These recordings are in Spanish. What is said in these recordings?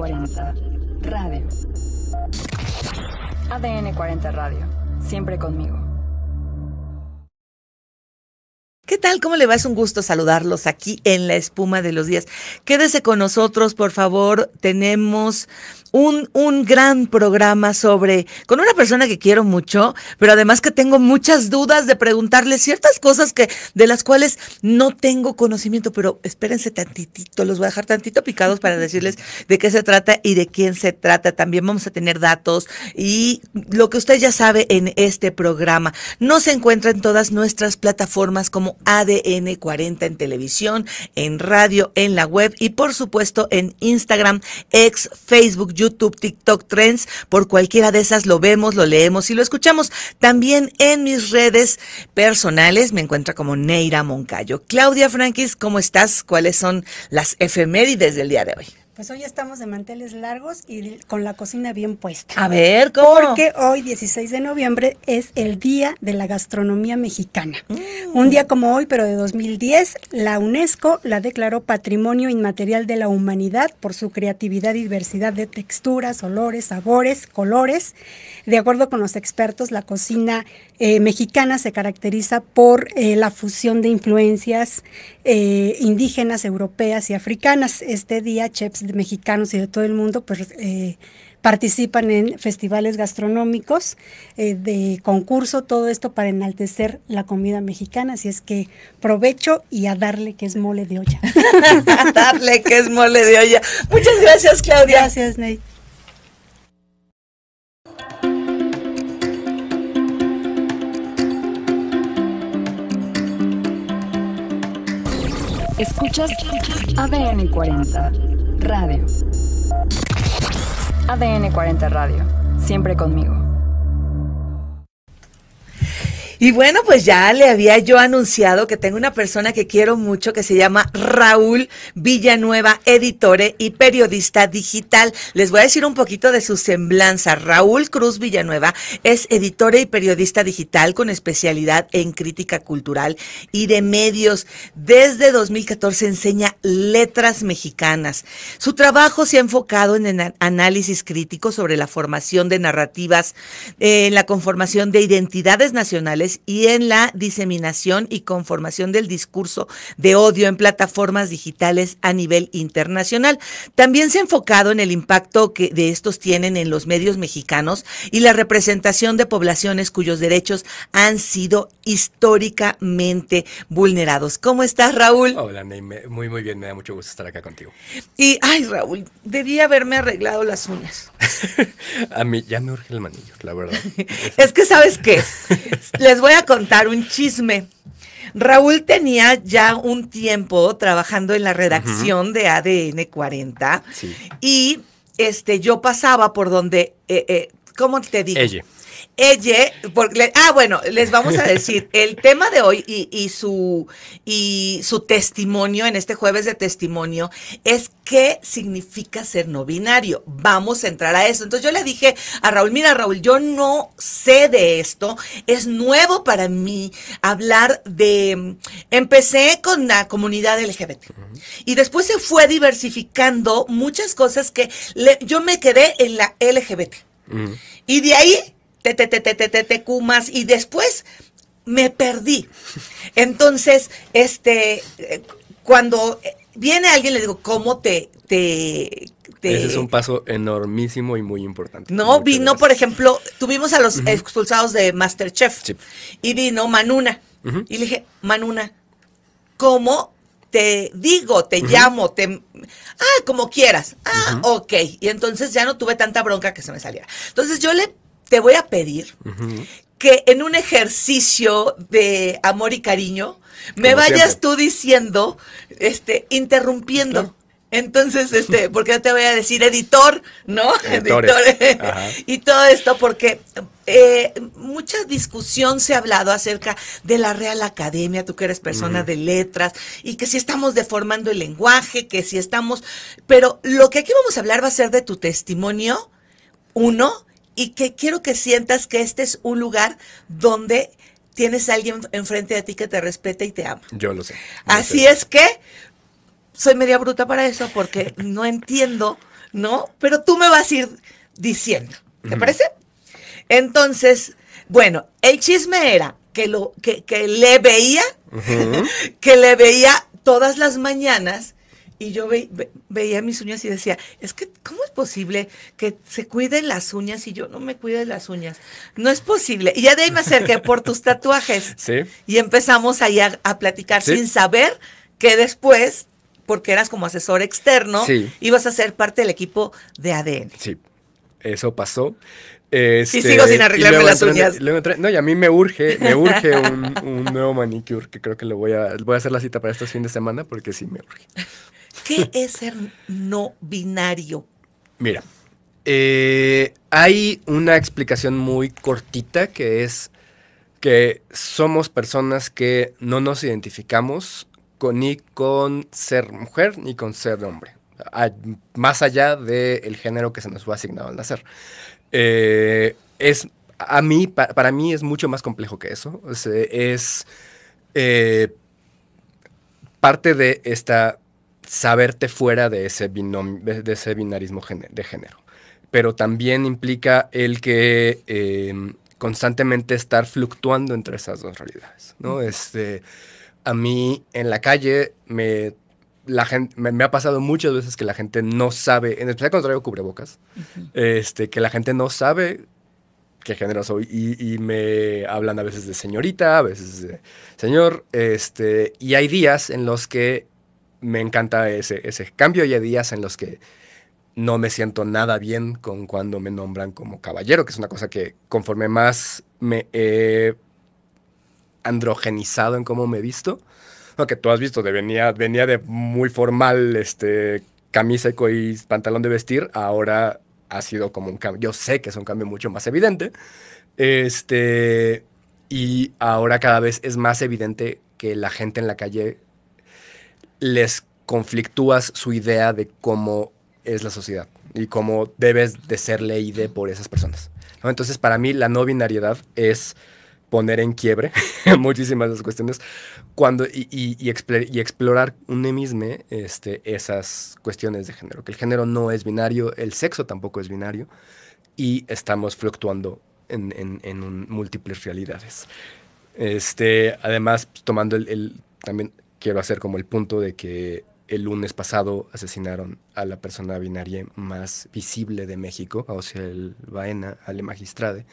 40 Radio. ADN 40 Radio. Siempre conmigo. ¿Qué tal? ¿Cómo le va? Es un gusto saludarlos aquí en La Espuma de los Días. Quédese con nosotros, por favor. Tenemos un gran programa con una persona que quiero mucho, pero además que tengo muchas dudas de preguntarle ciertas cosas de las cuales no tengo conocimiento, pero espérense tantitito, los voy a dejar tantito picados para decirles de qué se trata y de quién se trata. También vamos a tener datos y lo que usted ya sabe en este programa. Nos encuentra en todas nuestras plataformas como ADN 40 en televisión, en radio, en la web y por supuesto en Instagram, X, Facebook, YouTube, TikTok, Trends. Por cualquiera de esas lo vemos, lo leemos y lo escuchamos. También en mis redes personales me encuentra como Neira Moncayo. Claudia Franquis, ¿cómo estás? ¿Cuáles son las efemérides del día de hoy? Pues hoy estamos de manteles largos y con la cocina bien puesta. A ver, ¿cómo? Porque hoy, 16 de noviembre, es el Día de la Gastronomía Mexicana. Un día como hoy, pero de 2010, la UNESCO la declaró Patrimonio Inmaterial de la Humanidad por su creatividad y diversidad de texturas, olores, sabores, colores. De acuerdo con los expertos, la cocina mexicana se caracteriza por la fusión de influencias indígenas, europeas y africanas. Este día, chefs mexicanos y de todo el mundo pues participan en festivales gastronómicos, de concurso, todo esto para enaltecer la comida mexicana. Así es que provecho y a darle que es mole de olla. A darle que es mole de olla. Muchas gracias, Claudia. Gracias, Ney. Escuchas ADN 40 Radio. ADN 40 Radio. Siempre conmigo. Y bueno, pues ya le había yo anunciado que tengo una persona que quiero mucho que se llama Raúl Villanueva, editore y periodista digital. Les voy a decir un poquito de su semblanza. Raúl Cruz Villanueva es editore y periodista digital con especialidad en crítica cultural y de medios. Desde 2014 enseña letras mexicanas. Su trabajo se ha enfocado en el análisis crítico sobre la formación de narrativas, en la conformación de identidades nacionales y en la diseminación y conformación del discurso de odio en plataformas digitales a nivel internacional. También se ha enfocado en el impacto que de estos tienen en los medios mexicanos y la representación de poblaciones cuyos derechos han sido históricamente vulnerados. ¿Cómo estás, Raúl? Hola, Ney, muy bien, me da mucho gusto estar acá contigo. Y, ay, Raúl, debí haberme arreglado las uñas. A mí ya me urge el manillo, la verdad. Es que, ¿sabes qué? Les voy a contar un chisme. Raúl tenía ya un tiempo trabajando en la redacción de ADN 40 sí. Y yo pasaba por donde, ¿cómo te digo? Bueno, les vamos a decir el tema de hoy y su testimonio en este jueves de testimonio es qué significa ser no binario. Vamos a entrar a eso. Entonces yo le dije a Raúl, mira, Raúl, yo no sé de esto, es nuevo para mí hablar empecé con la comunidad LGBT y después se fue diversificando muchas cosas que yo me quedé en la LGBT y de ahí Cumas y después me perdí. Entonces, cuando viene alguien le digo, ¿cómo te Ese es un paso enormísimo y muy importante. No, vino, por ejemplo, tuvimos a los expulsados de MasterChef sí. Y vino Manuna y le dije, Manuna, ¿cómo te digo, te llamo, como quieras? Ok. Y entonces ya no tuve tanta bronca que se me saliera. Entonces te voy a pedir que en un ejercicio de amor y cariño me vayas tú diciendo, interrumpiendo. Claro. Entonces, porque yo te voy a decir editor, ¿no? Editor. Y todo esto porque mucha discusión se ha hablado acerca de la Real Academia, tú que eres persona de letras, y que si estamos deformando el lenguaje, que si estamos... Pero lo que aquí vamos a hablar va a ser de tu testimonio, y que quiero que sientas que este es un lugar donde tienes a alguien enfrente de ti que te respeta y te ama. Yo lo sé. Así es que soy media bruta para eso porque no entiendo ¿no? Pero tú me vas a ir diciendo, ¿te parece? Entonces, bueno, el chisme era que le veía, que le veía todas las mañanas. Y yo veía mis uñas y decía, es que, ¿cómo es posible que se cuiden las uñas y yo no me cuide las uñas? No es posible. Y ya de ahí me acerqué por tus tatuajes. Sí. Y empezamos ahí a platicar Sí. sin saber que después, porque eras como asesor externo, Sí. ibas a ser parte del equipo de ADN. Sí, eso pasó. Y sigo sin arreglarme luego las uñas. No, y a mí me urge un nuevo manicure, que creo que voy a hacer la cita para estos fines de semana, porque sí me urge. ¿Qué es ser no binario? Mira, hay una explicación muy cortita que es que somos personas que no nos identificamos ni con ser mujer ni con ser hombre, más allá del género que se nos fue asignado al nacer. Para mí es mucho más complejo que eso. Es parte de esta saberte fuera de ese binarismo de género. Pero también implica el que constantemente estar fluctuando entre esas dos realidades, ¿no? A mí en la calle me ha pasado muchas veces que la gente no sabe, en especial cuando traigo cubrebocas, que la gente no sabe qué género soy y me hablan a veces de señorita, a veces de señor, y hay días en los que me encanta ese cambio y hay días en los que no me siento nada bien con cuando me nombran como caballero, que es una cosa que conforme más me he androgenizado en cómo me he visto, no, que tú has visto, venía de muy formal, camisa y pantalón de vestir, ahora ha sido como un cambio, yo sé que es un cambio mucho más evidente, y ahora cada vez es más evidente que la gente en la calle les conflictúas su idea de cómo es la sociedad y cómo debes de ser leída por esas personas, ¿no? Entonces, para mí, la no binariedad es poner en quiebre muchísimas de las cuestiones y explorar uno mismo esas cuestiones de género. Que el género no es binario, el sexo tampoco es binario y estamos fluctuando en múltiples realidades. Además, pues, tomando también quiero hacer como el punto de que el lunes pasado asesinaron a la persona binaria más visible de México, a Ociel Baena, Ale Magistrade,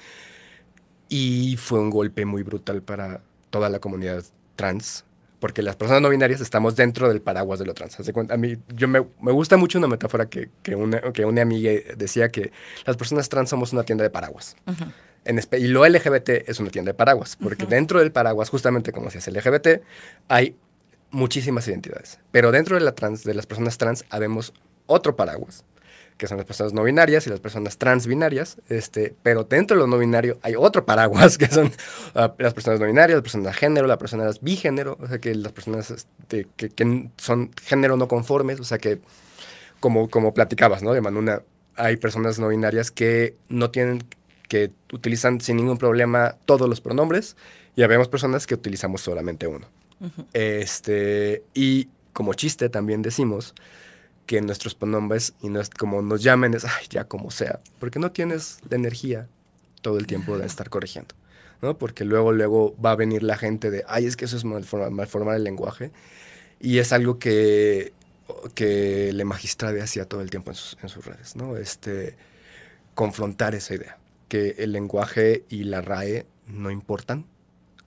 y fue un golpe muy brutal para toda la comunidad trans, porque las personas no binarias estamos dentro del paraguas de lo trans. A mí me gusta mucho una metáfora que una amiga decía, que las personas trans somos una tienda de paraguas. Y lo LGBT es una tienda de paraguas, porque dentro del paraguas, justamente como se hace LGBT, hay muchísimas identidades. Pero dentro de las personas trans habemos otro paraguas, que son las personas no binarias y las personas transbinarias, pero dentro de lo no binario hay otro paraguas, que son las personas no binarias, las personas género, las personas bigénero, o sea, que las personas que son género no conformes, o sea, que como platicabas, ¿no? De Manuna, hay personas no binarias que utilizan sin ningún problema todos los pronombres, y habemos personas que utilizamos solamente uno. Y como chiste también decimos que nuestros pronombres y como nos llamen es ya como sea, porque no tienes la energía todo el tiempo de estar corrigiendo, ¿no? Porque luego va a venir la gente de es que eso es malformar el lenguaje, y es algo que Le Magistrade hacía todo el tiempo en sus redes, ¿no? Confrontar esa idea, que el lenguaje y la RAE no importan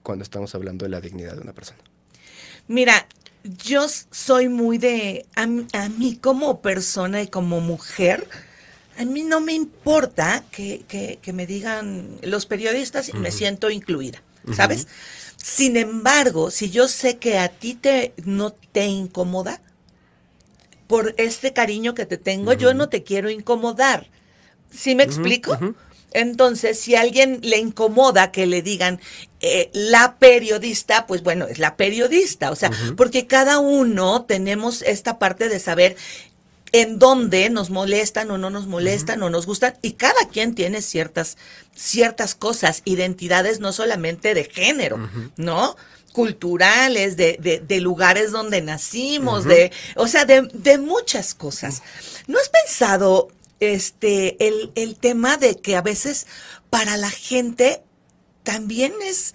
cuando estamos hablando de la dignidad de una persona. Mira, yo soy muy a mí como persona y como mujer, a mí no me importa que me digan los periodistas y me siento incluida, ¿sabes? Sin embargo, si yo sé que a ti no te incomoda, por este cariño que te tengo, yo no te quiero incomodar. ¿Sí me explico? Entonces, si a alguien le incomoda que le digan la periodista, pues bueno, es la periodista, o sea, porque cada uno tenemos esta parte de saber en dónde nos molestan o no nos molestan o nos gustan, y cada quien tiene ciertas cosas, identidades no solamente de género, ¿no? culturales, de lugares donde nacimos, de muchas cosas. ¿No has pensado el tema de que a veces para la gente también es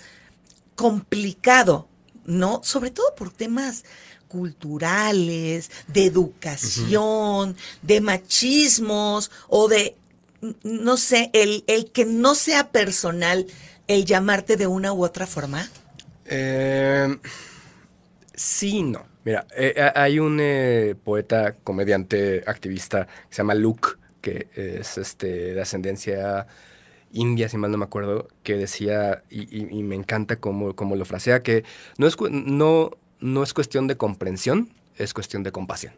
complicado, ¿no? Sobre todo por temas culturales, de educación, de machismos o de, no sé, el que no sea personal, el llamarte de una u otra forma? Sí, no. Mira, hay un poeta, comediante, activista que se llama Luke, que es de ascendencia india, si mal no me acuerdo, que decía, y me encanta cómo lo frasea, que no es cuestión de comprensión, es cuestión de compasión.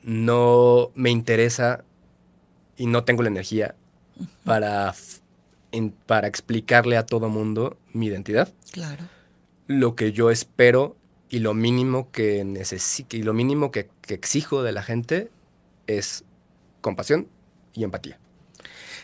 No me interesa y no tengo la energía para explicarle a todo mundo mi identidad. Claro. Lo que yo espero y lo mínimo que necesito y lo mínimo que exijo de la gente es compasión y empatía,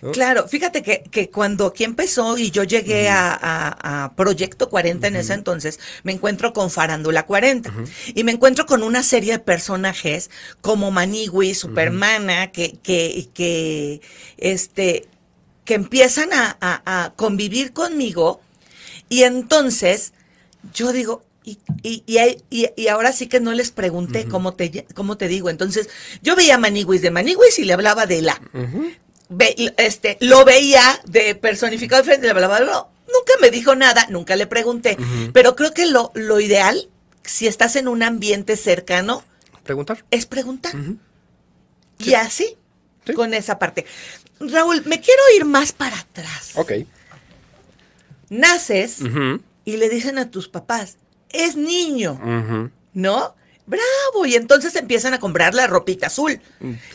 ¿no? Claro, fíjate que cuando aquí empezó y yo llegué a Proyecto 40 en ese entonces, me encuentro con Farándula 40 y me encuentro con una serie de personajes como Manigui, Supermana, que empiezan a convivir conmigo, y entonces yo digo, y ahora sí que no les pregunté cómo te digo. Entonces yo veía Maniguis de Maniguis y le hablaba de la. Lo veía de personificado frente, le hablaba de lo. Nunca me dijo nada, nunca le pregunté. Pero creo que lo ideal, si estás en un ambiente cercano, preguntar, es preguntar. Y Sí. así, Sí. con esa parte. Raúl, me quiero ir más para atrás. Ok. Naces y le dicen a tus papás, es niño, ¿no? ¡Bravo! Y entonces empiezan a comprar la ropita azul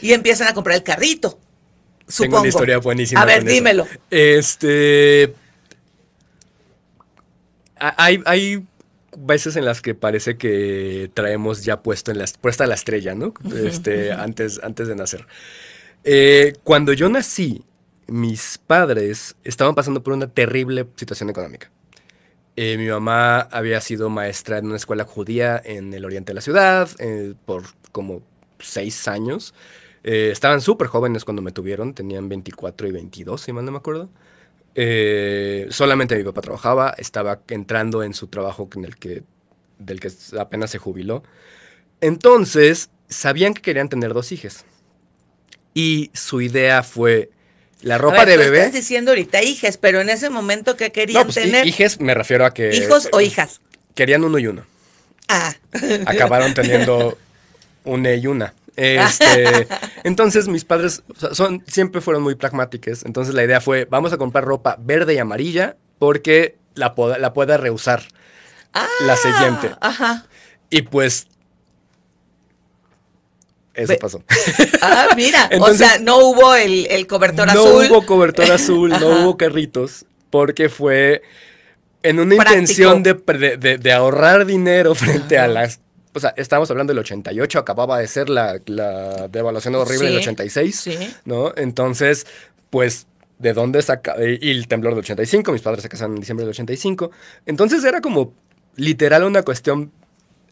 y empiezan a comprar el carrito, supongo. Tengo una historia buenísima. A ver, con eso. dímelo. Hay veces en las que parece que traemos ya puesta la estrella, ¿no? Antes de nacer. Cuando yo nací, mis padres estaban pasando por una terrible situación económica. Mi mamá había sido maestra en una escuela judía en el oriente de la ciudad por como 6 años. Estaban súper jóvenes cuando me tuvieron, tenían 24 y 22, si mal no me acuerdo. Solamente mi papá trabajaba, estaba entrando en su trabajo del que apenas se jubiló. Entonces, sabían que querían tener 2 hijas. Y su idea fue la ropa de bebé. Estás diciendo ahorita hijes, pero en ese momento, ¿qué querían tener? Hijes me refiero a que... ¿Hijos o hijas? Querían uno y uno. Ah. Acabaron teniendo una y una. Entonces mis padres siempre fueron muy pragmáticos. Entonces la idea fue, vamos a comprar ropa verde y amarilla porque la pueda reusar la siguiente. Ajá. Y pues eso pasó. Mira, Entonces, o sea, no hubo el cobertor azul. No hubo cobertor azul, no hubo carritos, porque fue en una intención de ahorrar dinero frente a las... O sea, estábamos hablando del 88, acababa de ser la devaluación horrible del 86, ¿no? Entonces, pues, ¿de dónde saca? Y el temblor del 85, mis padres se casaron en diciembre del 85. Entonces era como literal una cuestión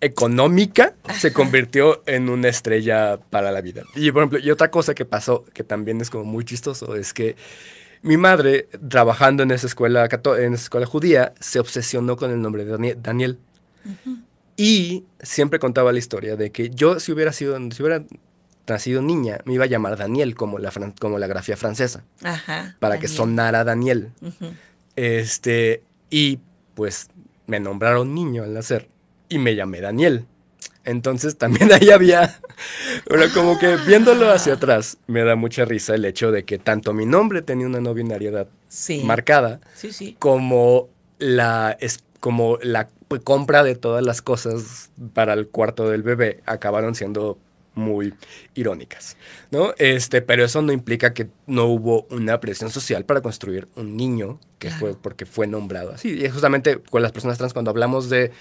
económica, se convirtió en una estrella para la vida. Y, por ejemplo, y otra cosa que pasó, que también es como muy chistoso, es que mi madre, trabajando en esa escuela judía, se obsesionó con el nombre de Daniel. Y siempre contaba la historia de que yo, si hubiera nacido niña, me iba a llamar Daniel, como la grafía francesa. Para Daniel. Que sonara Daniel. Y pues me nombraron niño al nacer y me llamé Daniel. Entonces también ahí había, como que viéndolo hacia atrás, me da mucha risa el hecho de que tanto mi nombre tenía una no binariedad marcada, como la compra de todas las cosas para el cuarto del bebé acabaron siendo muy irónicas, ¿no? Pero eso no implica que no hubo una presión social para construir un niño que fue porque fue nombrado así. Y justamente con las personas trans, cuando hablamos de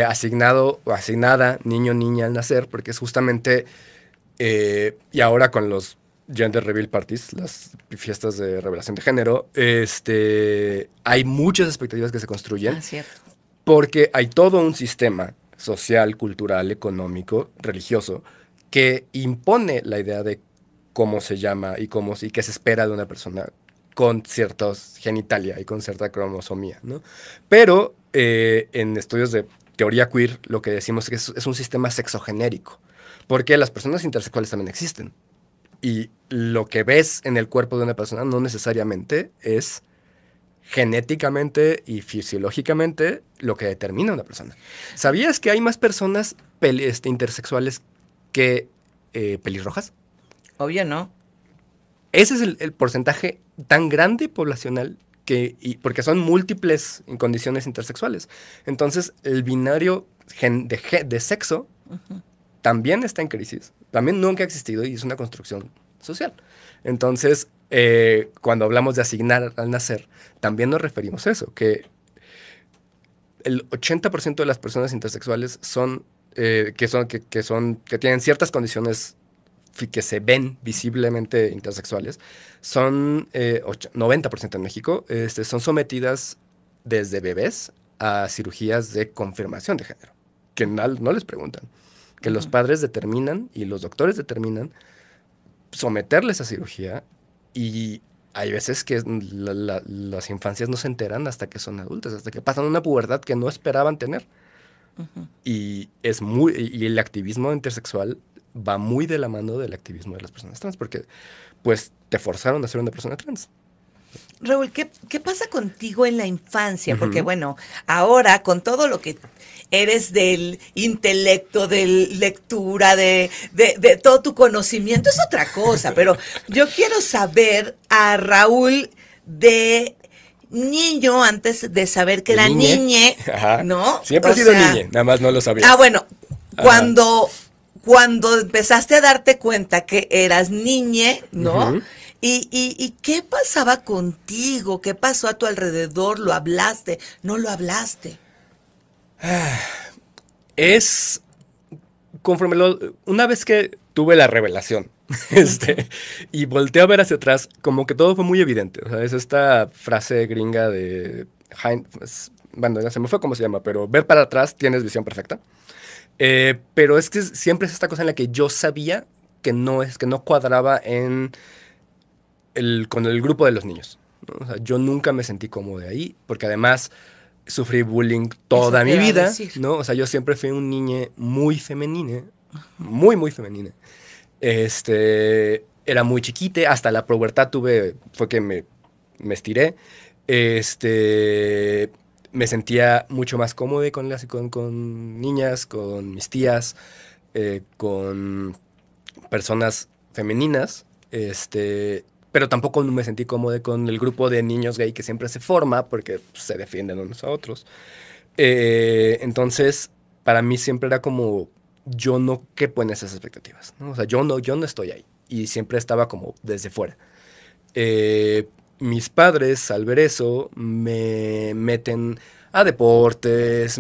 asignado o asignada, niño, niña al nacer, porque es justamente, y ahora con los gender reveal parties, las fiestas de revelación de género, hay muchas expectativas que se construyen. Cierto. Porque hay todo un sistema social, cultural, económico, religioso, que impone la idea de cómo se llama y qué se espera de una persona con ciertos genitalia y con cierta cromosomía, ¿no? Pero en estudios de teoría queer lo que decimos es que es un sistema sexogenérico, porque las personas intersexuales también existen. Y lo que ves en el cuerpo de una persona no necesariamente es genéticamente y fisiológicamente lo que determina una persona. ¿Sabías que hay más personas intersexuales que pelirrojas? Obvio, ¿no? Ese es el porcentaje tan grande poblacional porque son múltiples en condiciones intersexuales. Entonces, el binario de sexo también está en crisis. También nunca ha existido y es una construcción social. Entonces, cuando hablamos de asignar al nacer, también nos referimos a eso, que el 80% de las personas intersexuales que tienen ciertas condiciones que se ven visiblemente intersexuales, son 90% en México, son sometidas desde bebés a cirugías de confirmación de género, que no les preguntan, que los padres determinan y los doctores determinan someterles a cirugía, y hay veces que las infancias no se enteran hasta que son adultas, hasta que pasan una pubertad que no esperaban tener. Y el activismo intersexual va muy de la mano del activismo de las personas trans, porque pues te forzaron a ser una persona trans. Raúl, ¿qué pasa contigo en la infancia? Porque bueno, ahora con todo lo que eres del intelecto, de lectura, de todo tu conocimiento, es otra cosa, pero yo quiero saber a Raúl de niño, antes de saber que era niñe, ¿no? Siempre he sido niñe, nada más no lo sabía. Ah, bueno, cuando empezaste a darte cuenta que eras niñe, ¿no? ¿Y qué pasaba contigo? ¿Qué pasó a tu alrededor? ¿Lo hablaste? ¿No lo hablaste? Una vez que tuve la revelación, y volteé a ver hacia atrás, como que todo fue muy evidente. O sea, es esta frase gringa de bueno, ya se me fue cómo se llama, pero ver para atrás tienes visión perfecta. Pero es que siempre es esta cosa en la que yo sabía que no cuadraba con el grupo de los niños, ¿no? O sea, yo nunca me sentí cómodo ahí, porque además sufrí bullying toda mi vida, ¿no? O sea, yo siempre fui un niño muy femenino, muy, muy femenino. Era muy chiquite, hasta la pubertad fue que me estiré. Me sentía mucho más cómodo con niñas, con mis tías, con personas femeninas, pero tampoco me sentí cómodo con el grupo de niños gay que siempre se forma porque se defienden unos a otros. Entonces, para mí siempre era como, yo no quepo en esas expectativas, ¿no? O sea, yo no estoy ahí, y siempre estaba como desde fuera. Mis padres, al ver eso, me meten a deportes,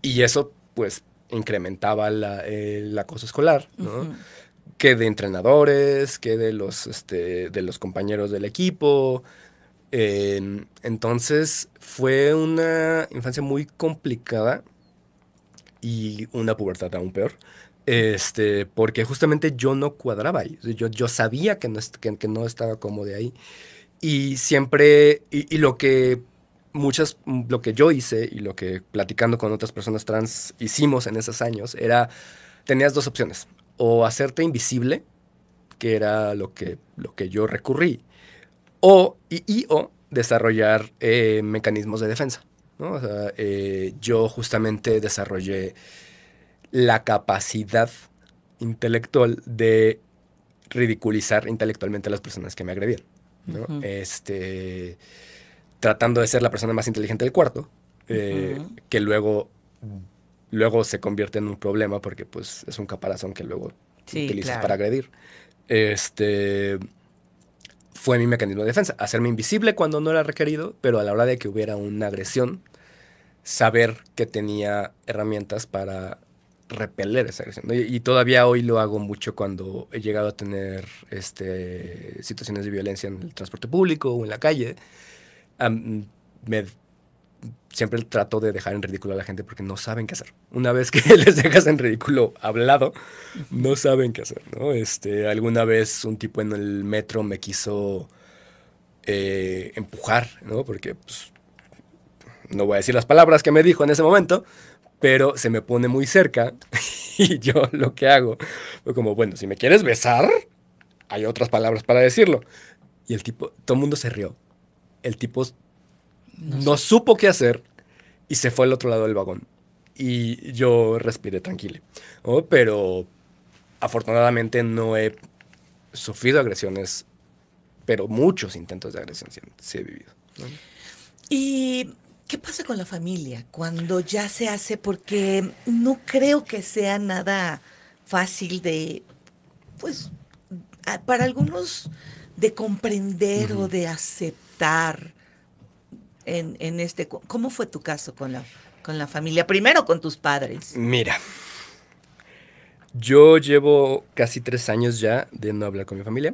y eso, pues, incrementaba el acoso escolar, ¿no? Que de entrenadores, que de los compañeros del equipo. Entonces, fue una infancia muy complicada y una pubertad aún peor. Porque justamente yo no cuadraba ahí. Yo sabía que no estaba cómodo ahí. Y siempre, lo que yo hice y lo que platicando con otras personas trans hicimos en esos años tenías dos opciones: o hacerte invisible, que era lo que yo recurrí, o desarrollar mecanismos de defensa, ¿no? O sea, yo justamente desarrollé la capacidad intelectual de ridiculizar intelectualmente a las personas que me agredían, ¿no? Tratando de ser la persona más inteligente del cuarto, que luego se convierte en un problema porque pues es un caparazón que luego utilizas para agredir. Fue mi mecanismo de defensa, hacerme invisible cuando no era requerido, pero a la hora de que hubiera una agresión, saber que tenía herramientas para repeler esa agresión, ¿no? Y todavía hoy lo hago mucho cuando he llegado a tener situaciones de violencia en el transporte público o en la calle. siempre trato de dejar en ridículo a la gente porque no saben qué hacer. Una vez que les dejas en ridículo hablado, no saben qué hacer, ¿no? Alguna vez un tipo en el metro me quiso empujar, ¿no? Porque, pues, no voy a decir las palabras que me dijo en ese momento, pero se me pone muy cerca y yo lo que hago fue como, bueno, si me quieres besar, hay otras palabras para decirlo. Y el tipo, todo el mundo se rió. El tipo no supo qué hacer y se fue al otro lado del vagón. Y yo respiré tranquilo, ¿no? Pero afortunadamente no he sufrido agresiones, pero muchos intentos de agresión sí he vivido, ¿no? ¿Y qué pasa con la familia cuando ya se hace? Porque no creo que sea nada fácil de, pues, para algunos de comprender o de aceptar en este. ¿Cómo fue tu caso con la familia? Primero con tus padres. Mira, yo llevo casi 3 años ya de no hablar con mi familia.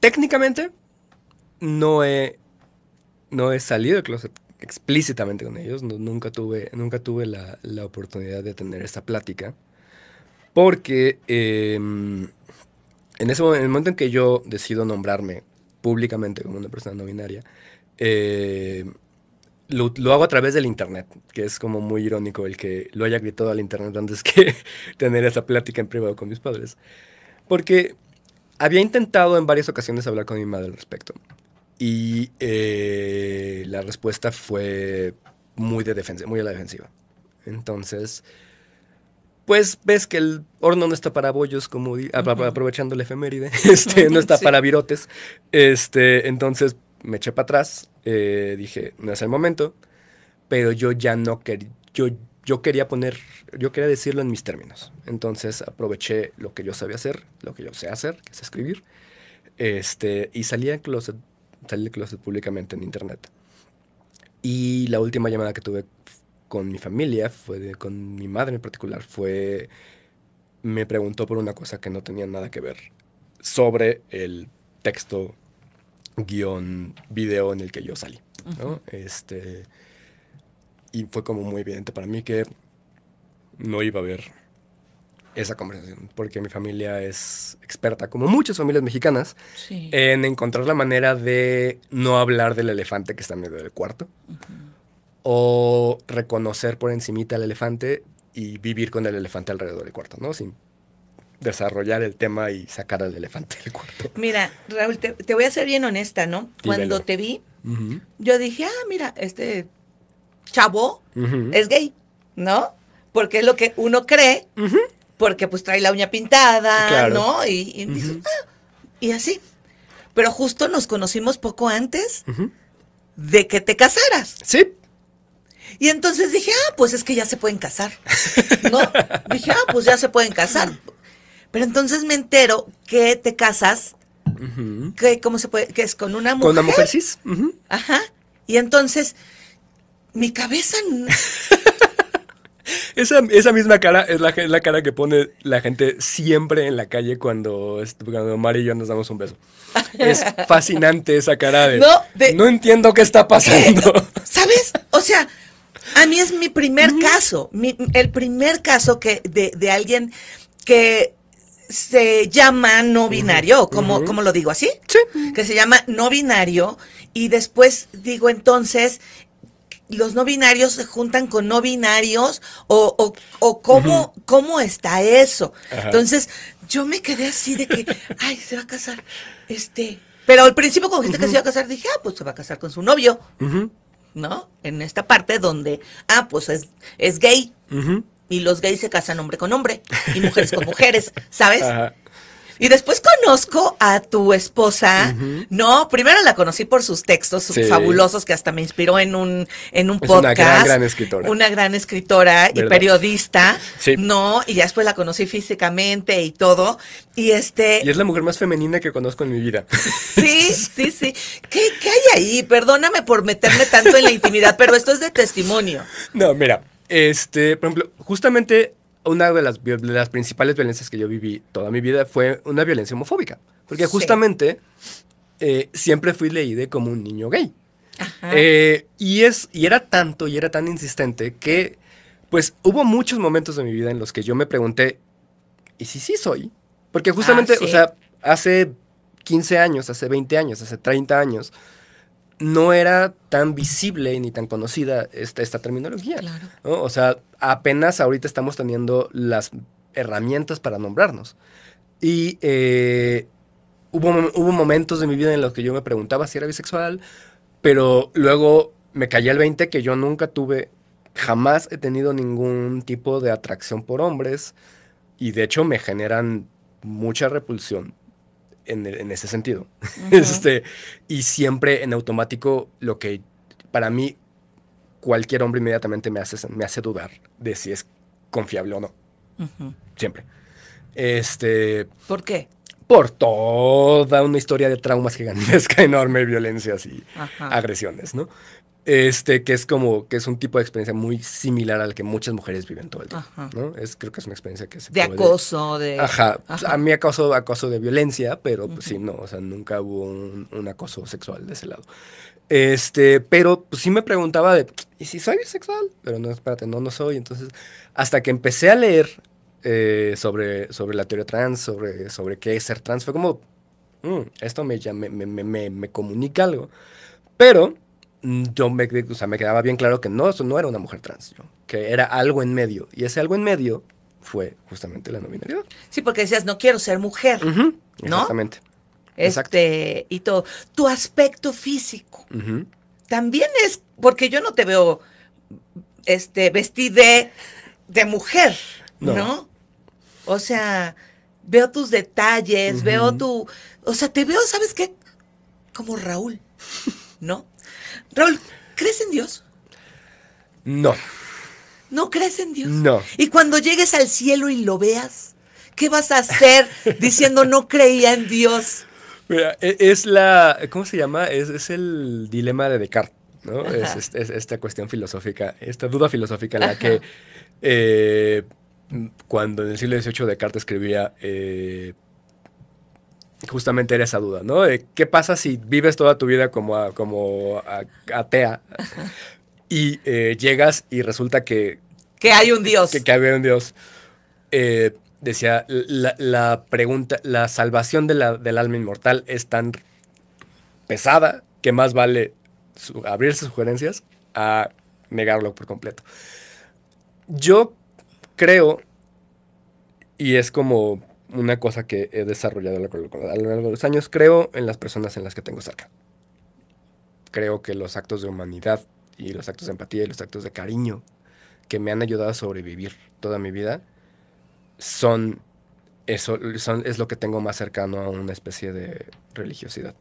Técnicamente no he salido del closet explícitamente con ellos. Nunca tuve la oportunidad de tener esa plática. Porque en el momento en que yo decido nombrarme públicamente como una persona no binaria, lo hago a través del internet, que es como muy irónico el que lo haya gritado al internet antes que tener esa plática en privado con mis padres. Porque había intentado en varias ocasiones hablar con mi madre al respecto. Y la respuesta fue muy a la defensiva. Entonces, pues ves que el horno no está para bollos, como aprovechando la efeméride, no está para virotes. Entonces me eché para atrás, dije, no es el momento, pero yo ya no quería, yo quería decirlo en mis términos. Entonces aproveché lo que yo sabía hacer, lo que yo sé hacer, que es escribir, y salí del closet públicamente en internet. Y la última llamada que tuve con mi familia, con mi madre en particular, me preguntó por una cosa que no tenía nada que ver sobre el texto _ video en el que yo salí, ¿no? Y fue como muy evidente para mí que no iba a haber esa conversación, porque mi familia es experta, como muchas familias mexicanas, Sí. en encontrar la manera de no hablar del elefante que está en medio del cuarto, o reconocer por encimita al elefante y vivir con el elefante alrededor del cuarto, ¿no? Sin desarrollar el tema y sacar al elefante del cuarto. Mira, Raúl, te voy a ser bien honesta, ¿no? Cuando te vi, yo dije, mira, este chavo es gay, ¿no? Porque es lo que uno cree, porque pues trae la uña pintada, Claro. ¿no? Y dices, y así. Pero justo nos conocimos poco antes de que te casaras. Sí. Y entonces dije, pues es que ya se pueden casar, ¿no? Dije, pues ya se pueden casar. Pero entonces me entero que te casas, ¿cómo se puede? Que es con una mujer. Con una mujer cis. Ajá. Y entonces, mi cabeza... Esa misma cara es la cara que pone la gente siempre en la calle cuando Mari y yo nos damos un beso. Es fascinante esa cara no entiendo qué está pasando. ¿Sabes? O sea, a mí es mi primer caso, el primer caso de alguien que se llama no binario, ¿cómo lo digo así? Sí. Que se llama no binario, y después digo, entonces, los no binarios se juntan con no binarios, o cómo está eso. Ajá. Entonces, yo me quedé así de que, se va a casar, pero al principio cuando dijiste que se iba a casar, dije, pues se va a casar con su novio, ¿no? En esta parte donde, pues es gay, y los gays se casan hombre con hombre, y mujeres con mujeres, ¿sabes? Ajá. Y después conozco a tu esposa, ¿no? Primero la conocí por sus textos fabulosos, que hasta me inspiró en un podcast. Una gran escritora. Una gran escritora y ¿verdad? Periodista, Sí. ¿no? Y ya después la conocí físicamente y todo. Y Y es la mujer más femenina que conozco en mi vida. Sí. ¿Qué hay ahí? Perdóname por meterme tanto en la intimidad, pero esto es de testimonio. No, mira, por ejemplo, justamente una de las principales violencias que yo viví toda mi vida fue una violencia homofóbica. Porque Sí. justamente siempre fui leído como un niño gay. Ajá. Y era tanto y era tan insistente que, pues, hubo muchos momentos de mi vida en los que yo me pregunté, ¿y si sí soy? Porque justamente, Sí. o sea, hace 15 años, hace 20 años, hace 30 años, no era tan visible ni tan conocida esta terminología. Claro. ¿No? O sea, apenas ahorita estamos teniendo las herramientas para nombrarnos. Y hubo momentos de mi vida en los que yo me preguntaba si era bisexual, pero luego me caía el 20 que yo nunca jamás he tenido ningún tipo de atracción por hombres y de hecho me generan mucha repulsión en ese sentido. Y siempre en automático lo que para mí cualquier hombre inmediatamente me hace dudar de si es confiable o no. Ujú. Siempre. ¿Por qué? Por toda una historia de traumas gigantesca, enorme, violencias y Ajá. agresiones, ¿no? Que es un tipo de experiencia muy similar al que muchas mujeres viven todo el tiempo, Ajá. ¿no? Creo que es una experiencia que se De puede... acoso, de... Ajá. Ajá. A mí acoso de violencia, pero pues sí, no, o sea, nunca hubo un acoso sexual de ese lado. Pero pues, sí me preguntaba ¿y si soy bisexual? Pero no, espérate, no soy. Entonces, hasta que empecé a leer sobre la teoría trans, sobre qué es ser trans, fue como, esto me comunica algo. Pero me quedaba bien claro que eso no era una mujer trans, que era algo en medio. Y ese algo en medio fue justamente la no binariedad. Sí, porque decías, no quiero ser mujer, Ujú, ¿no? exactamente. Exacto. Y todo. Tu aspecto físico Ujú. también es, porque yo no te veo vestida de mujer, No. ¿no? O sea, veo tus detalles, veo tu... O sea, te veo, ¿sabes qué? Como Raúl, ¿no? Raúl, ¿crees en Dios? No. ¿No crees en Dios? No. Y cuando llegues al cielo y lo veas, ¿qué vas a hacer diciendo no creía en Dios? Mira, ¿cómo se llama? Es el dilema de Descartes, ¿no? Es esta cuestión filosófica, esta duda filosófica en la que cuando en el siglo XVIII Descartes escribía, justamente era esa duda, ¿no? ¿Qué pasa si vives toda tu vida como atea y llegas y resulta que hay un Dios? Que había un Dios. Decía, la pregunta, la salvación del alma inmortal es tan pesada que más vale abrirse sugerencias a negarlo por completo. Yo creo, y es como una cosa que he desarrollado a lo largo de los años, creo en las personas en las que tengo cerca. Creo que los actos de humanidad y los actos de empatía y los actos de cariño que me han ayudado a sobrevivir toda mi vida es lo que tengo más cercano a una especie de religiosidad.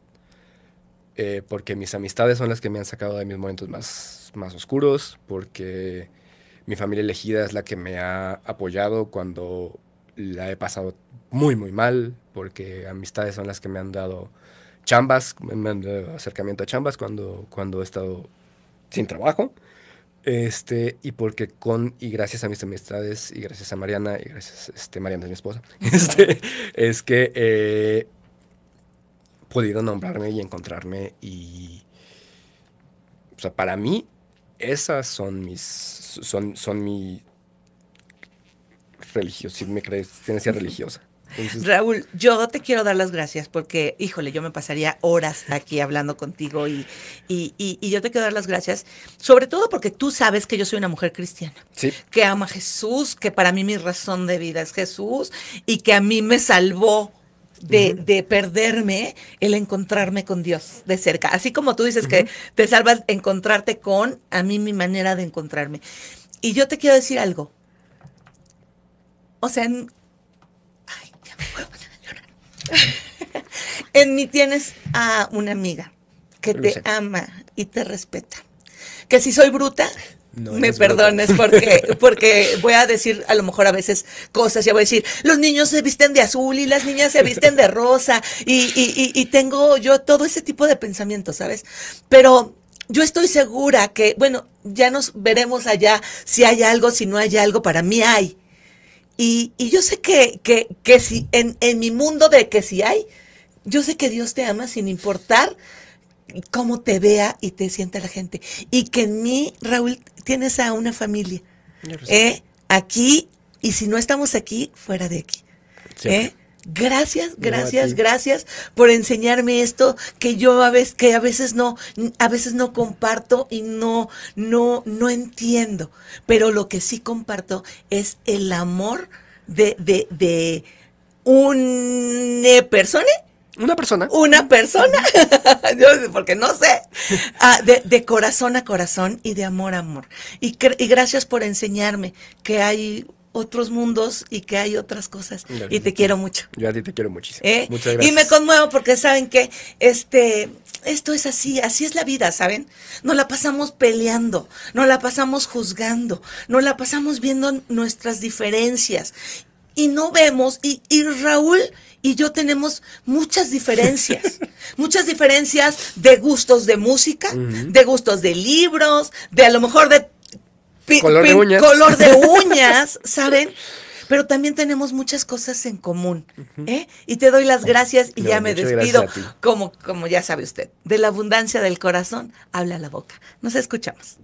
Porque mis amistades son las que me han sacado de mis momentos más oscuros, porque mi familia elegida es la que me ha apoyado cuando la he pasado muy, muy mal, porque amistades son las que me han dado chambas, me han dado acercamiento a chambas cuando he estado sin trabajo. Y porque y gracias a mis amistades y gracias a Mariana y gracias Mariana es mi esposa, es que he podido nombrarme y encontrarme y o sea, para mí esas son mi religiosidad, mi creencia religiosa. Entonces, Raúl, yo te quiero dar las gracias porque, híjole, yo me pasaría horas aquí hablando contigo y yo te quiero dar las gracias, sobre todo porque tú sabes que yo soy una mujer cristiana, sí. que ama a Jesús, que para mí mi razón de vida es Jesús y que a mí me salvó de perderme el encontrarme con Dios de cerca. Así como tú dices que te salvas encontrarte con, a mí mi manera de encontrarme. Y yo te quiero decir algo. O sea, en mí tienes a una amiga que te ama y te respeta. Que si soy bruta, no me eres perdones porque voy a decir a lo mejor a veces cosas, ya voy a decir, los niños se visten de azul y las niñas se visten de rosa y tengo yo todo ese tipo de pensamientos, ¿sabes? Pero yo estoy segura que, bueno, ya nos veremos allá si hay algo, si no hay algo, para mí hay. Y yo sé que si en mi mundo de que si hay, Yo sé que Dios te ama sin importar cómo te vea y te sienta la gente. Y que en mí, Raúl, tienes a una familia. Aquí, y si no estamos aquí, fuera de aquí. Gracias, gracias, gracias por enseñarme esto que yo a veces no comparto y no entiendo. Pero lo que sí comparto es el amor de una persona. Una persona, porque no sé, de corazón a corazón y de amor a amor. Y gracias por enseñarme que hay otros mundos y que hay otras cosas. Y te quiero mucho. Yo a ti te quiero muchísimo. Muchas gracias. Y me conmuevo porque saben que esto es así es la vida, ¿saben? Nos la pasamos peleando, nos la pasamos juzgando, nos la pasamos viendo nuestras diferencias. Y no vemos, y Raúl y yo tenemos muchas diferencias de gustos de música, de gustos de libros, de a lo mejor de color de uñas, ¿saben? Pero también tenemos muchas cosas en común, Y te doy las gracias y ya me despido, como ya sabe usted, de la abundancia del corazón habla la boca. Nos escuchamos.